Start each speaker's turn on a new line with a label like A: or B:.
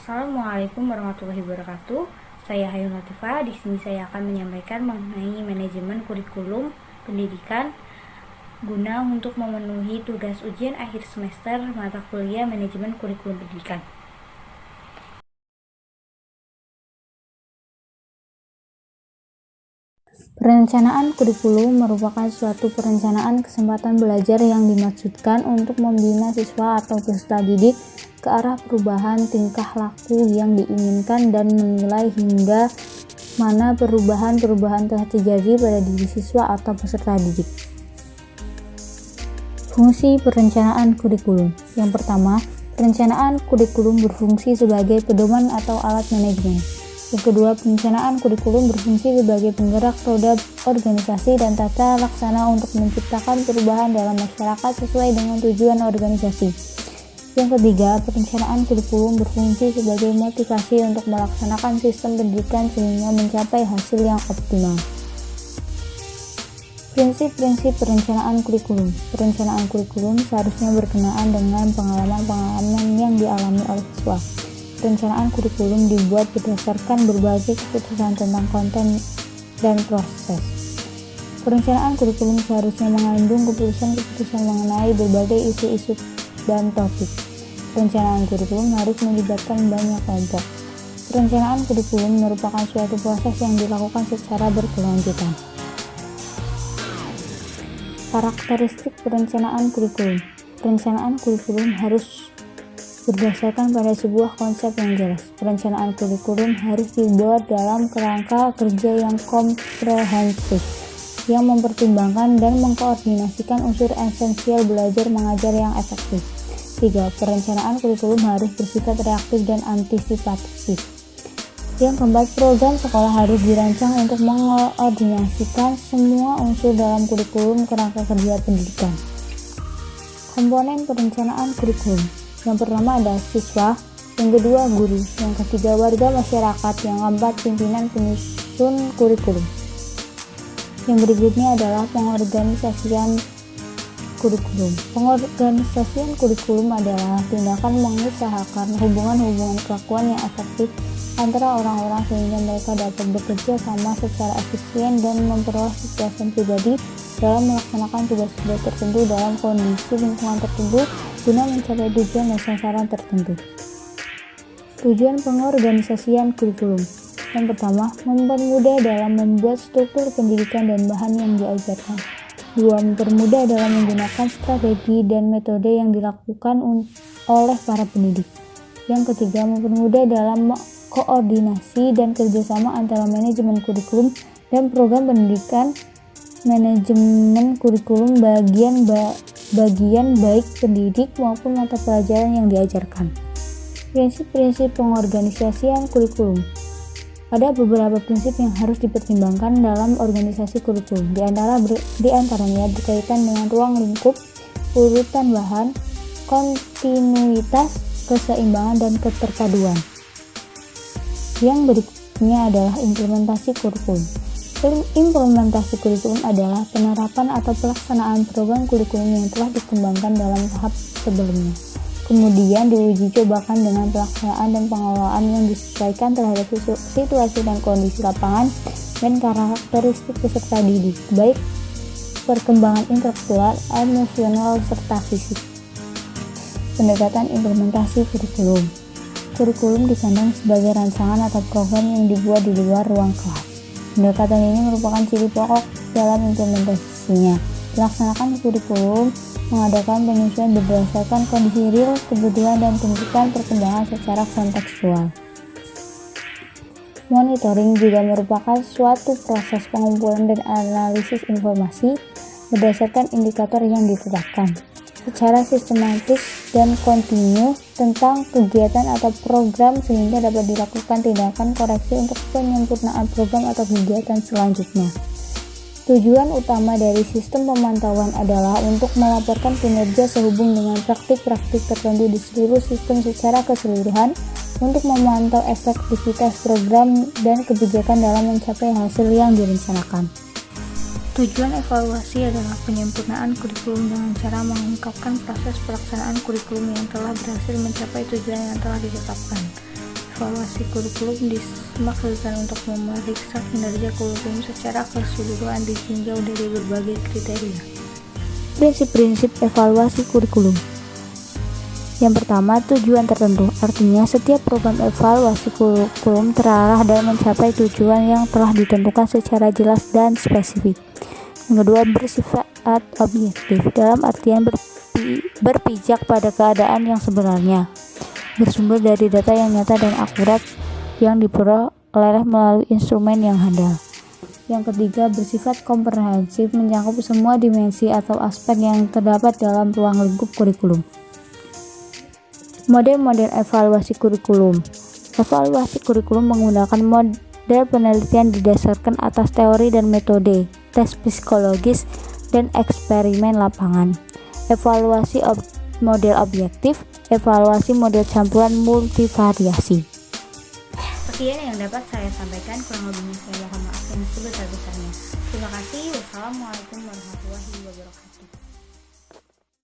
A: Assalamualaikum warahmatullahi wabarakatuh. Saya Hayun Latifah. Di sini saya akan menyampaikan mengenai manajemen kurikulum pendidikan guna untuk memenuhi tugas ujian akhir semester mata kuliah manajemen kurikulum pendidikan. Perencanaan kurikulum merupakan suatu perencanaan kesempatan belajar yang dimaksudkan untuk membina siswa atau peserta didik ke arah perubahan tingkah laku yang diinginkan dan menilai hingga mana perubahan-perubahan telah terjadi pada diri siswa atau peserta didik. Fungsi perencanaan kurikulum. Yang pertama, perencanaan kurikulum berfungsi sebagai pedoman atau alat manajemen. Yang kedua, perencanaan kurikulum berfungsi sebagai penggerak roda organisasi dan tata laksana untuk menciptakan perubahan dalam masyarakat sesuai dengan tujuan organisasi. Yang ketiga, perencanaan kurikulum berfungsi sebagai motivasi untuk melaksanakan sistem pendidikan sehingga mencapai hasil yang optimal. Prinsip-prinsip perencanaan kurikulum. Perencanaan kurikulum seharusnya berkenaan dengan pengalaman-pengalaman yang dialami oleh siswa. Perencanaan kurikulum dibuat berdasarkan berbagai keputusan tentang konten dan proses. Perencanaan kurikulum seharusnya mengandung keputusan-keputusan mengenai berbagai isu-isu dan topik. Perencanaan kurikulum harus melibatkan banyak kelompok. Perencanaan kurikulum merupakan suatu proses yang dilakukan secara berkelanjutan. Karakteristik perencanaan kurikulum. Perencanaan kurikulum harus berdasarkan pada sebuah konsep yang jelas. Perencanaan kurikulum harus dibuat dalam kerangka kerja yang komprehensif, yang mempertimbangkan dan mengkoordinasikan unsur esensial belajar mengajar yang efektif. 3. Perencanaan kurikulum harus bersifat reaktif dan antisipatif. Yang keempat, program sekolah harus dirancang untuk mengkoordinasikan semua unsur dalam kurikulum kerangka kerja pendidikan. Komponen perencanaan kurikulum. Yang pertama adalah siswa, yang kedua guru, yang ketiga warga masyarakat, yang keempat pimpinan penyusun kurikulum. Yang berikutnya adalah pengorganisasian kurikulum. Pengorganisasian kurikulum adalah tindakan mengusahakan hubungan-hubungan kelakuan yang efektif antara orang-orang sehingga mereka dapat bekerja sama secara efisien dan memperoleh kepuasan pribadi dalam melaksanakan tugas-tugas tertentu dalam kondisi lingkungan tertentu guna mencapai tujuan dan sasaran tertentu. Tujuan pengorganisasian kurikulum. Yang pertama, mempermudah dalam membuat struktur pendidikan dan bahan yang diajarkan. 2. Mempermudah dalam menggunakan strategi dan metode yang dilakukan oleh para pendidik. Yang ketiga, mempermudah dalam koordinasi dan kerjasama antara manajemen kurikulum dan program pendidikan. Manajemen kurikulum bagian baik pendidik maupun mata pelajaran yang diajarkan. Prinsip-prinsip pengorganisasian kurikulum. Ada beberapa prinsip yang harus dipertimbangkan dalam organisasi kurikulum. Di antaranya berkaitan dengan ruang lingkup, urutan bahan, kontinuitas, keseimbangan, dan keterpaduan. Yang berikutnya adalah implementasi kurikulum. Implementasi kurikulum adalah penerapan atau pelaksanaan program kurikulum yang telah dikembangkan dalam tahap sebelumnya. Kemudian diuji cobakan dengan pelaksanaan dan pengelolaan yang disesuaikan terhadap situasi dan kondisi lapangan dan karakteristik peserta didik, baik perkembangan intelektual, emosional, serta fisik. Pendekatan implementasi kurikulum. Kurikulum dipandang sebagai rancangan atau program yang dibuat di luar ruang kelas. Pendekatan ini merupakan ciri pokok dalam implementasinya. Melaksanakan kurikulum mengadakan penyusunan berdasarkan kondisi real, kebutuhan, dan tuntutan perkembangan secara kontekstual. Monitoring juga merupakan suatu proses pengumpulan dan analisis informasi berdasarkan indikator yang ditetapkan secara sistematis dan kontinu tentang kegiatan atau program sehingga dapat dilakukan tindakan koreksi untuk penyempurnaan program atau kegiatan selanjutnya. Tujuan utama dari sistem pemantauan adalah untuk melaporkan kinerja sehubung dengan praktik-praktik tertentu di seluruh sistem secara keseluruhan untuk memantau efektivitas program dan kebijakan dalam mencapai hasil yang direncanakan. Tujuan evaluasi adalah penyempurnaan kurikulum dengan cara mengungkapkan proses pelaksanaan kurikulum yang telah berhasil mencapai tujuan yang telah ditetapkan. Evaluasi kurikulum dimaksudkan untuk memeriksa kinerja kurikulum secara keseluruhan ditinjau dari berbagai kriteria. Prinsip-prinsip evaluasi kurikulum. Yang pertama, tujuan tertentu. Artinya, setiap program evaluasi kurikulum terarah dan mencapai tujuan yang telah ditentukan secara jelas dan spesifik. Yang kedua, bersifat objektif, dalam artian berpijak pada keadaan yang sebenarnya, bersumber dari data yang nyata dan akurat yang diperoleh melalui instrumen yang handal. Yang ketiga, bersifat komprehensif, mencakup semua dimensi atau aspek yang terdapat dalam ruang lingkup kurikulum. Model-model evaluasi kurikulum. Evaluasi kurikulum menggunakan model penelitian didasarkan atas teori dan metode, tes psikologis, dan eksperimen lapangan. Evaluasi model objektif, evaluasi model campuran multivariasi. Sekian yang dapat saya sampaikan, kurang lebihnya saya mohon maaf yang sebesar-besarnya. Terima kasih. Wassalamualaikum warahmatullahi wabarakatuh.